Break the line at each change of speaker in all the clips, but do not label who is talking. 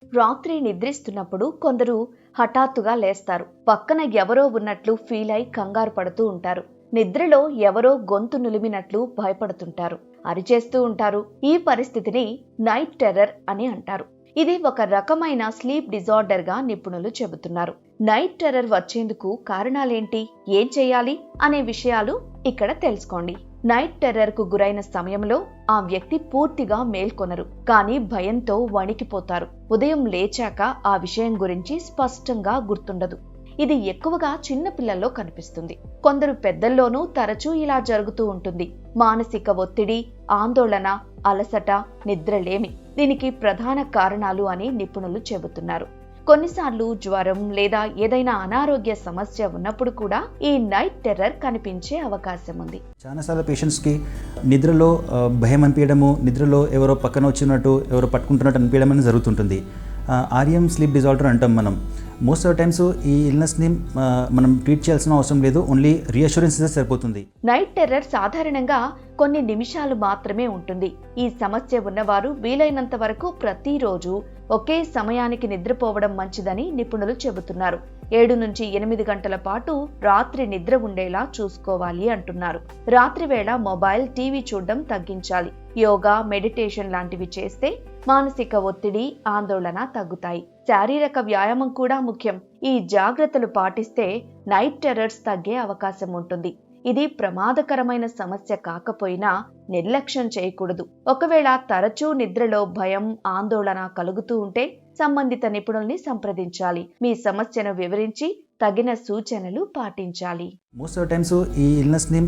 రాత్రి నిద్రిస్తున్నప్పుడు కొందరు హఠాత్తుగా లేస్తారు. పక్కన ఎవరో ఉన్నట్లు ఫీల్ అయి కంగారు పడుతూ ఉంటారు. నిద్రలో ఎవరో గొంతు నులిమినట్లు భయపడుతుంటారు, అరిచేస్తూ ఉంటారు. ఈ పరిస్థితిని నైట్ టెర్రర్ అని అంటారు. ఇది ఒక రకమైన స్లీప్ డిజార్డర్ గా నిపుణులు చెబుతున్నారు. నైట్ టెర్రర్ వచ్చేందుకు కారణాలేంటి, ఏం చేయాలి అనే విషయాలు ఇక్కడ తెలుసుకోండి. నైట్ టెర్రర్ కు గురైన సమయంలో ఆ వ్యక్తి పూర్తిగా మేల్కొనరు, కానీ భయంతో వణికిపోతారు. ఉదయం లేచాక ఆ విషయం గురించి స్పష్టంగా గుర్తుండదు. ఇది ఎక్కువగా చిన్న పిల్లల్లో కనిపిస్తుంది. కొందరు పెద్దల్లోనూ తరచూ ఇలా జరుగుతూ ఉంటుంది. మానసిక ఒత్తిడి, ఆందోళన, అలసట, నిద్రలేమి దీనికి ప్రధాన కారణాలు అని నిపుణులు చెబుతున్నారు. కొన్నిసార్లు జ్వరం లేదా ఏదైనా అనారోగ్య సమస్య ఉన్నప్పుడు కూడా ఈ నైట్ టెర్రర్ కనిపించే అవకాశం ఉంది.
చాలాసార్లు పేషెంట్స్కి నిద్రలో భయం అనిపించడము, నిద్రలో ఎవరో పక్కన వచ్చినట్టు ఎవరో పట్టుకుంటున్నట్టు అనిపించడం అనేది జరుగుతుంటుంది. ఆర్ఎం స్లీప్ డిజార్డర్ అంటాం మనం. మోస్ట్ ఆఫ్ టైమ్స్ ఈ ఇల్నెస్ని మనం ట్రీట్ చేయాల్సిన అవసరం లేదు, ఓన్లీ రీఅష్యూరెన్స్ సరిపోతుంది.
నైట్ టెర్రర్ సాధారణంగా కొన్ని నిమిషాలు మాత్రమే ఉంటుంది. ఈ సమస్య ఉన్నవారు వీలైనంత వరకు ప్రతిరోజు ఒకే సమయానికి నిద్రపోవడం మంచిదని నిపుణులు చెబుతున్నారు. 7 నుంచి 8 గంటల పాటు రాత్రి నిద్ర ఉండేలా చూసుకోవాలి అంటున్నారు. రాత్రి వేళ మొబైల్, టీవీ చూడడం తగ్గించాలి. యోగా, మెడిటేషన్ లాంటివి చేస్తే మానసిక ఒత్తిడి, ఆందోళన తగ్గుతాయి. శారీరక వ్యాయామం కూడా ముఖ్యం. ఈ జాగ్రత్తలు పాటిస్తే నైట్ టెర్రర్స్ తగ్గే అవకాశం ఉంటుంది. ఇది ప్రమాదకరమైన సమస్య కాకపోయినా నిర్లక్ష్యం చేయకూడదు. ఒకవేళ తరచూ నిద్రలో భయం, ఆందోళన కలుగుతూ ఉంటే సంబంధిత నిపుణుల్ని సంప్రదించాలి. మీ సమస్యను వివరించి తగిన సూచనలు పాటించాలి.
మోస్ట్ ఆఫ్ టైమ్స్ ఈ ఇల్నెస్ని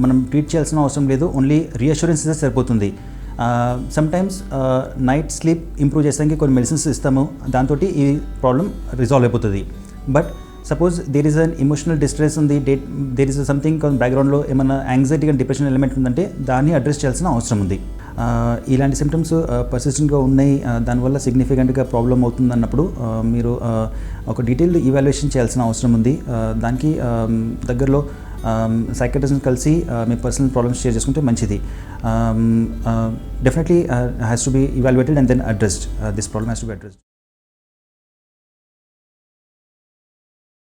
మనం ట్రీట్ చేయాల్సిన అవసరం లేదు, ఓన్లీ రీఅష్యూరెన్స్ సరిపోతుంది. సమ్టైమ్స్ నైట్ స్లీప్ ఇంప్రూవ్ చేసానికి కొన్ని మెడిసిన్స్ ఇస్తాము, దాంతో ఈ ప్రాబ్లం రిజాల్వ్ అయిపోతుంది. But suppose there is an emotional distress ఉంది, దేర్ ఈస్ సంథింగ్ బ్యాక్గ్రౌండ్లో ఏమైనా యాంగ్జైటీ అండ్ డిప్రెషన్ ఎలిమెంట్ ఉందంటే దాన్ని అడ్రస్ చేయాల్సిన అవసరం ఉంది. ఇలాంటి సిమ్టమ్స్ పర్సిస్టెంట్గా ఉన్నాయి, దానివల్ల సిగ్నిఫికెంట్గా ప్రాబ్లం అవుతుంది అన్నప్పుడు మీరు ఒక డీటెయిల్డ్ ఇవాల్యుయేషన్ చేయాల్సిన అవసరం ఉంది. దానికి దగ్గరలో సైకియాట్రిస్ట్ని కలిసి మీ పర్సనల్ ప్రాబ్లమ్స్ షేర్ చేసుకుంటే మంచిది. Definitely has to be evaluated and then addressed. This problem has to be addressed.